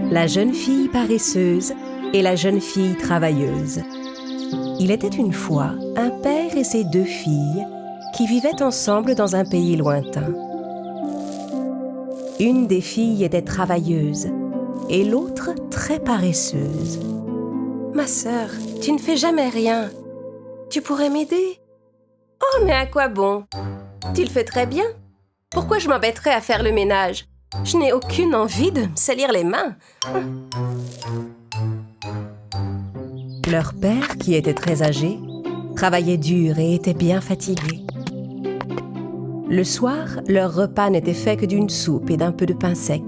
La jeune fille paresseuse et la jeune fille travailleuse. Il était une fois un père et ses 2 filles qui vivaient ensemble dans un pays lointain. Une des filles était travailleuse et l'autre très paresseuse. « Ma sœur, tu ne fais jamais rien. Tu pourrais m'aider ?»« Oh, mais à quoi bon? Tu le fais très bien. Pourquoi je m'embêterais à faire le ménage? Je n'ai aucune envie de me salir les mains. » Leur père, qui était très âgé, travaillait dur et était bien fatigué. Le soir, leur repas n'était fait que d'une soupe et d'un peu de pain sec.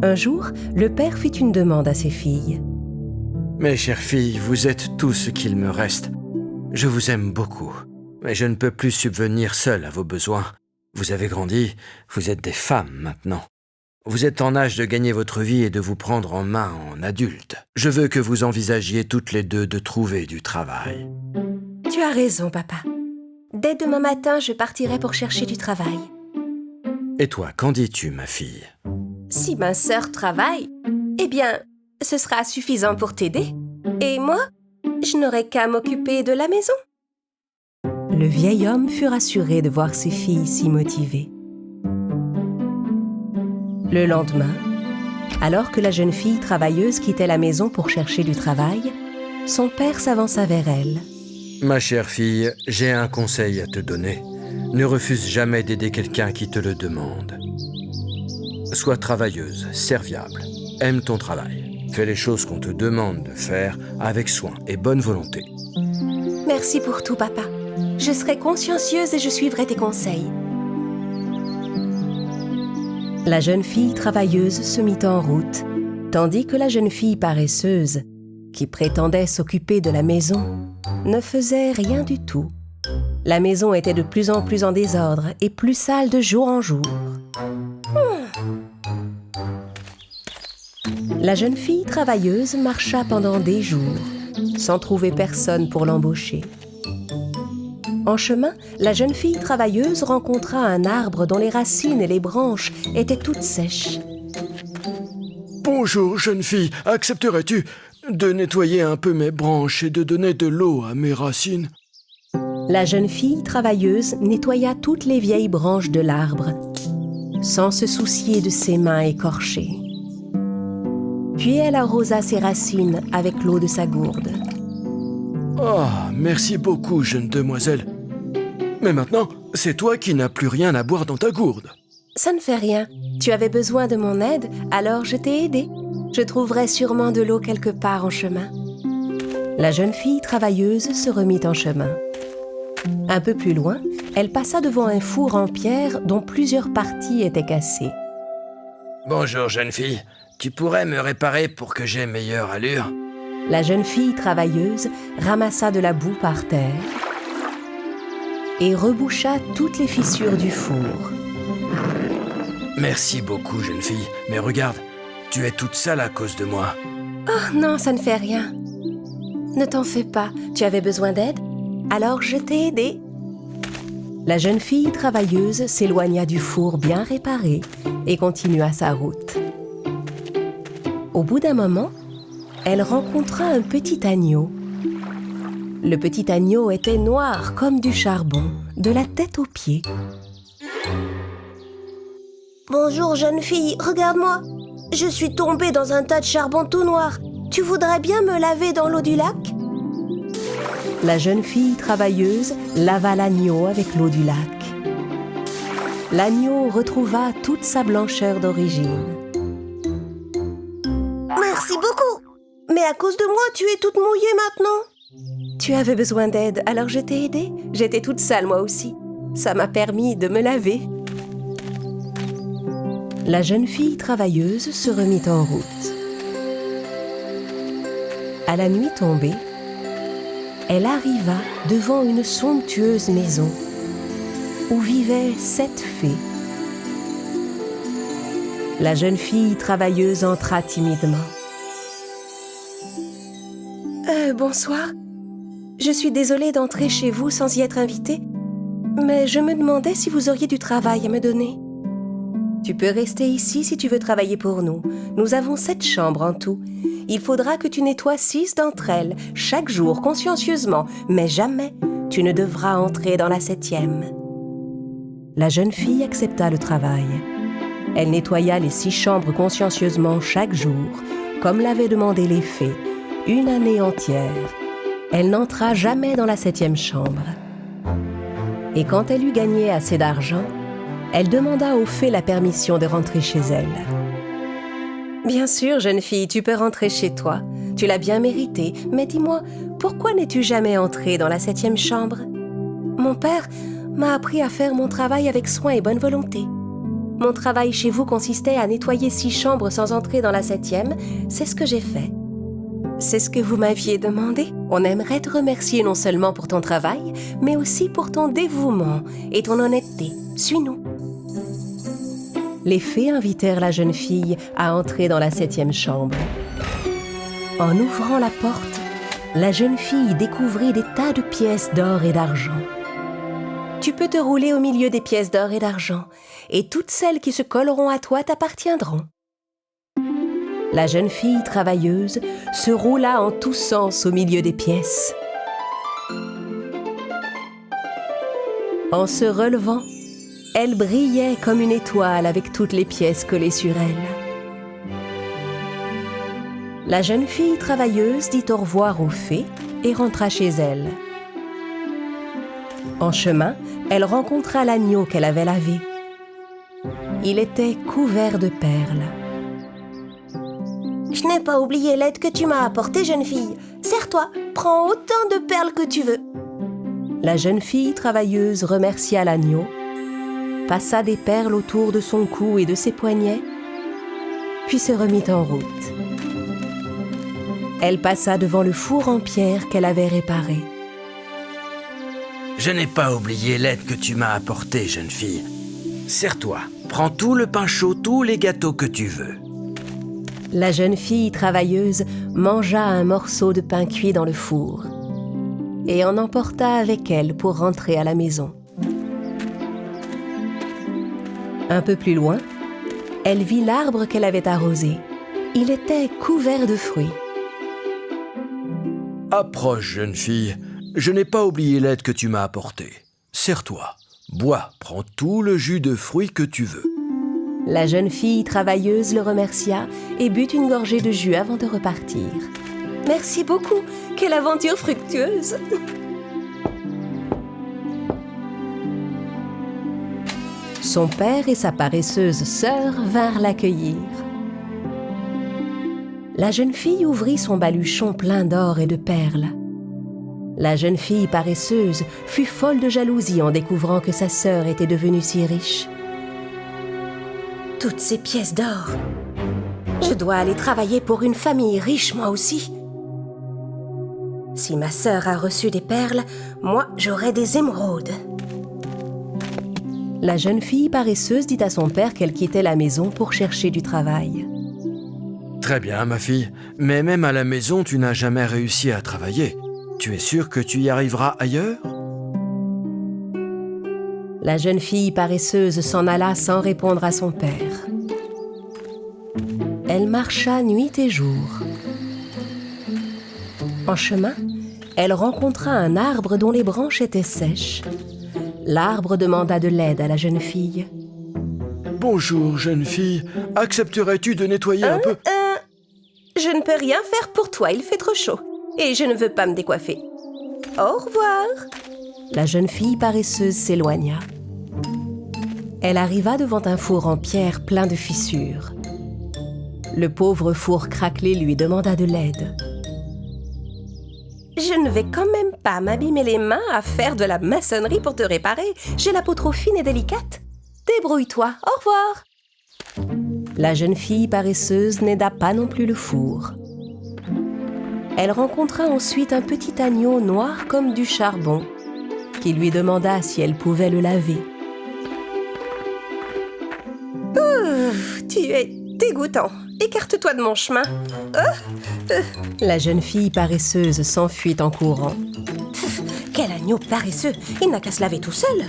Un jour, le père fit une demande à ses filles. « Mes chères filles, vous êtes tout ce qu'il me reste. Je vous aime beaucoup, mais je ne peux plus subvenir seul à vos besoins. Vous avez grandi, vous êtes des femmes maintenant. Vous êtes en âge de gagner votre vie et de vous prendre en main en adulte. Je veux que vous envisagiez toutes les 2 de trouver du travail. » « Tu as raison, papa. Dès demain matin, je partirai pour chercher du travail. »« Et toi, qu'en dis-tu, ma fille? » ?»« Si ma sœur travaille, eh bien, ce sera suffisant pour t'aider. Et moi, je n'aurai qu'à m'occuper de la maison. » Le vieil homme fut rassuré de voir ses filles si motivées. Le lendemain, alors que la jeune fille travailleuse quittait la maison pour chercher du travail, son père s'avança vers elle. « Ma chère fille, j'ai un conseil à te donner. Ne refuse jamais d'aider quelqu'un qui te le demande. Sois travailleuse, serviable, aime ton travail. Fais les choses qu'on te demande de faire avec soin et bonne volonté. »« Merci pour tout, papa. Je serai consciencieuse et je suivrai tes conseils. » La jeune fille travailleuse se mit en route, tandis que la jeune fille paresseuse, qui prétendait s'occuper de la maison, ne faisait rien du tout. La maison était de plus en plus en désordre et plus sale de jour en jour. La jeune fille travailleuse marcha pendant des jours, sans trouver personne pour l'embaucher. En chemin, la jeune fille travailleuse rencontra un arbre dont les racines et les branches étaient toutes sèches. « Bonjour, jeune fille, accepterais-tu de nettoyer un peu mes branches et de donner de l'eau à mes racines ?» La jeune fille travailleuse nettoya toutes les vieilles branches de l'arbre, sans se soucier de ses mains écorchées. Puis elle arrosa ses racines avec l'eau de sa gourde. « Oh, merci beaucoup, jeune demoiselle. Mais maintenant, c'est toi qui n'as plus rien à boire dans ta gourde. » « Ça ne fait rien. Tu avais besoin de mon aide, alors je t'ai aidé. Je trouverai sûrement de l'eau quelque part en chemin. » La jeune fille travailleuse se remit en chemin. Un peu plus loin, elle passa devant un four en pierre dont plusieurs parties étaient cassées. « Bonjour, jeune fille. Tu pourrais me réparer pour que j'aie meilleure allure ?» La jeune fille travailleuse ramassa de la boue par terre et reboucha toutes les fissures du four. « Merci beaucoup, jeune fille. Mais regarde, tu es toute sale à cause de moi. »« Oh non, ça ne fait rien. Ne t'en fais pas. Tu avais besoin d'aide? Alors je t'ai aidé. » La jeune fille travailleuse s'éloigna du four bien réparé et continua sa route. Au bout d'un moment, elle rencontra un petit agneau. Le petit agneau était noir comme du charbon, de la tête aux pieds. « Bonjour, jeune fille, regarde-moi. Je suis tombée dans un tas de charbon tout noir. Tu voudrais bien me laver dans l'eau du lac ?» La jeune fille travailleuse lava l'agneau avec l'eau du lac. L'agneau retrouva toute sa blancheur d'origine. « Merci beaucoup. Mais à cause de moi, tu es toute mouillée maintenant. » Tu avais besoin d'aide, alors je t'ai aidée. J'étais toute sale moi aussi. Ça m'a permis de me laver. La jeune fille travailleuse se remit en route. À la nuit tombée, elle arriva devant une somptueuse maison où vivaient 7 fées. La jeune fille travailleuse entra timidement. « Bonsoir. Je suis désolée d'entrer chez vous sans y être invitée, mais je me demandais si vous auriez du travail à me donner. » Tu peux rester ici si tu veux travailler pour nous. Nous avons 7 chambres en tout. Il faudra que tu nettoies 6 d'entre elles, chaque jour, consciencieusement, mais jamais tu ne devras entrer dans la 7e. La jeune fille accepta le travail. Elle nettoya les 6 chambres consciencieusement chaque jour, comme l'avaient demandé les fées, une année entière. Elle n'entra jamais dans la 7e chambre. Et quand elle eut gagné assez d'argent, elle demanda aux fées la permission de rentrer chez elle. « Bien sûr, jeune fille, tu peux rentrer chez toi. Tu l'as bien mérité, mais dis-moi, pourquoi n'es-tu jamais entrée dans la 7e chambre ? Mon père m'a appris à faire mon travail avec soin et bonne volonté. Mon travail chez vous consistait à nettoyer 6 chambres sans entrer dans la 7e, c'est ce que j'ai fait. C'est ce que vous m'aviez demandé. On aimerait te remercier non seulement pour ton travail, mais aussi pour ton dévouement et ton honnêteté. Suis-nous. » Les fées invitèrent la jeune fille à entrer dans la 7e chambre. En ouvrant la porte, la jeune fille découvrit des tas de pièces d'or et d'argent. Tu peux te rouler au milieu des pièces d'or et d'argent, et toutes celles qui se colleront à toi t'appartiendront. La jeune fille travailleuse se roula en tous sens au milieu des pièces. En se relevant, elle brillait comme une étoile avec toutes les pièces collées sur elle. La jeune fille travailleuse dit au revoir aux fées et rentra chez elle. En chemin, elle rencontra l'agneau qu'elle avait lavé. Il était couvert de perles. « Je n'ai pas oublié l'aide que tu m'as apportée, jeune fille. Serre-toi, prends autant de perles que tu veux. » La jeune fille travailleuse remercia l'agneau, passa des perles autour de son cou et de ses poignets, puis se remit en route. Elle passa devant le four en pierre qu'elle avait réparé. « Je n'ai pas oublié l'aide que tu m'as apportée, jeune fille. Serre-toi, prends tout le pain chaud, tous les gâteaux que tu veux. » La jeune fille travailleuse mangea un morceau de pain cuit dans le four et en emporta avec elle pour rentrer à la maison. Un peu plus loin, elle vit l'arbre qu'elle avait arrosé. Il était couvert de fruits. « Approche, jeune fille. Je n'ai pas oublié l'aide que tu m'as apportée. Serre-toi, bois, prends tout le jus de fruits que tu veux. » La jeune fille travailleuse le remercia et but une gorgée de jus avant de repartir. « Merci beaucoup. Quelle aventure fructueuse !» Son père et sa paresseuse sœur vinrent l'accueillir. La jeune fille ouvrit son baluchon plein d'or et de perles. La jeune fille paresseuse fut folle de jalousie en découvrant que sa sœur était devenue si riche. « Toutes ces pièces d'or, je dois aller travailler pour une famille riche moi aussi. Si ma sœur a reçu des perles, moi j'aurai des émeraudes. » La jeune fille paresseuse dit à son père qu'elle quittait la maison pour chercher du travail. « Très bien, ma fille, mais même à la maison, tu n'as jamais réussi à travailler. Tu es sûre que tu y arriveras ailleurs ?» La jeune fille paresseuse s'en alla sans répondre à son père. Elle marcha nuit et jour. En chemin, elle rencontra un arbre dont les branches étaient sèches. L'arbre demanda de l'aide à la jeune fille. « Bonjour, jeune fille. Accepterais-tu de nettoyer un peu ?»« Je ne peux rien faire pour toi, il fait trop chaud. Et je ne veux pas me décoiffer. Au revoir. » La jeune fille paresseuse s'éloigna. Elle arriva devant un four en pierre plein de fissures. Le pauvre four craquelé lui demanda de l'aide. « Je ne vais quand même pas m'abîmer les mains à faire de la maçonnerie pour te réparer. J'ai la peau trop fine et délicate. Débrouille-toi, au revoir. » La jeune fille paresseuse n'aida pas non plus le four. Elle rencontra ensuite un petit agneau noir comme du charbon, qui lui demanda si elle pouvait le laver. « Ouf, tu es dégoûtant. Écarte-toi de mon chemin. » La jeune fille paresseuse s'enfuit en courant. « Quel agneau paresseux! Il n'a qu'à se laver tout seul. »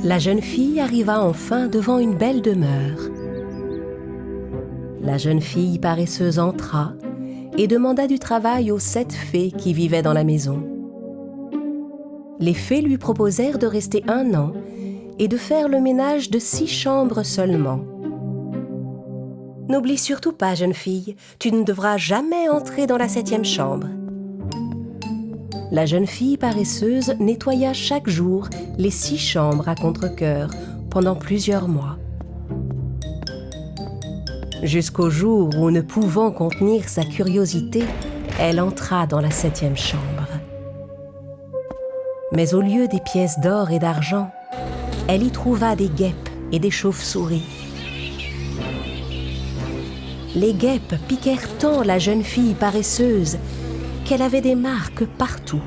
La jeune fille arriva enfin devant une belle demeure. La jeune fille paresseuse entra et demanda du travail aux 7 fées qui vivaient dans la maison. Les fées lui proposèrent de rester 1 an et de faire le ménage de 6 chambres seulement. « N'oublie surtout pas, jeune fille, tu ne devras jamais entrer dans la 7e chambre. » La jeune fille paresseuse nettoya chaque jour les 6 chambres à contre-cœur pendant plusieurs mois. Jusqu'au jour où, ne pouvant contenir sa curiosité, elle entra dans la 7e chambre. Mais au lieu des pièces d'or et d'argent, elle y trouva des guêpes et des chauves-souris. Les guêpes piquèrent tant la jeune fille paresseuse qu'elle avait des marques partout.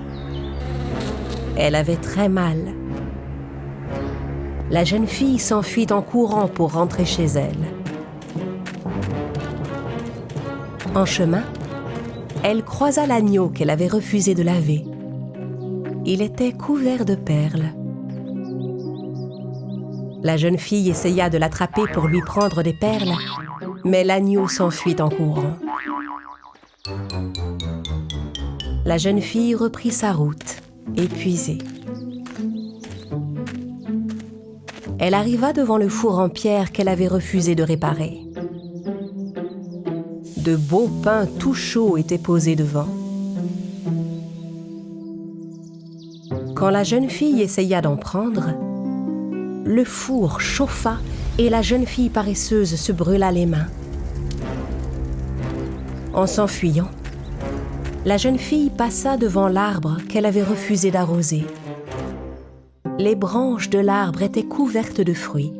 Elle avait très mal. La jeune fille s'enfuit en courant pour rentrer chez elle. En chemin, elle croisa l'agneau qu'elle avait refusé de laver. Il était couvert de perles. La jeune fille essaya de l'attraper pour lui prendre des perles, mais l'agneau s'enfuit en courant. La jeune fille reprit sa route, épuisée. Elle arriva devant le four en pierre qu'elle avait refusé de réparer. De beaux pains tout chauds étaient posés devant. Quand la jeune fille essaya d'en prendre, le four chauffa et la jeune fille paresseuse se brûla les mains. En s'enfuyant, la jeune fille passa devant l'arbre qu'elle avait refusé d'arroser. Les branches de l'arbre étaient couvertes de fruits.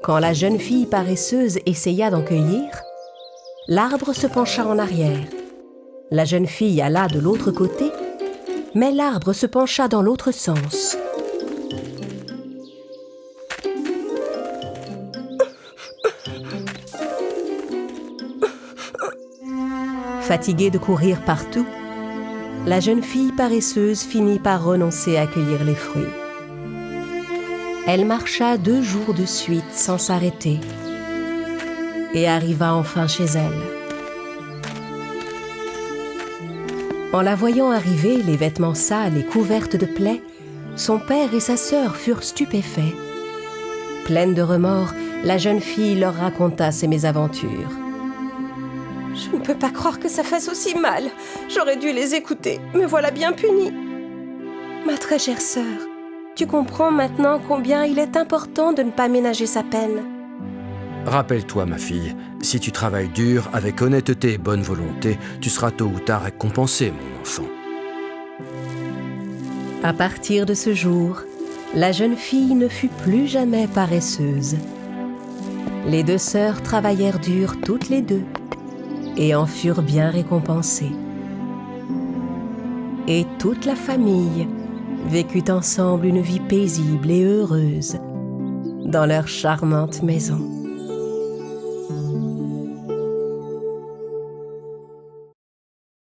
Quand la jeune fille paresseuse essaya d'en cueillir, l'arbre se pencha en arrière. La jeune fille alla de l'autre côté, mais l'arbre se pencha dans l'autre sens. Fatiguée de courir partout, la jeune fille paresseuse finit par renoncer à cueillir les fruits. Elle marcha 2 jours de suite sans s'arrêter et arriva enfin chez elle. En la voyant arriver, les vêtements sales et couvertes de plaies, son père et sa sœur furent stupéfaits. Pleine de remords, la jeune fille leur raconta ses mésaventures. « Je ne peux pas croire que ça fasse aussi mal. J'aurais dû les écouter, me voilà bien punie. Ma très chère sœur, tu comprends maintenant combien il est important de ne pas ménager sa peine. Rappelle-toi, ma fille, si tu travailles dur, avec honnêteté et bonne volonté, tu seras tôt ou tard récompensée, mon enfant. » À partir de ce jour, la jeune fille ne fut plus jamais paresseuse. Les 2 sœurs travaillèrent dur toutes les 2 et en furent bien récompensées. Et toute la famille vécut ensemble une vie paisible et heureuse dans leur charmante maison.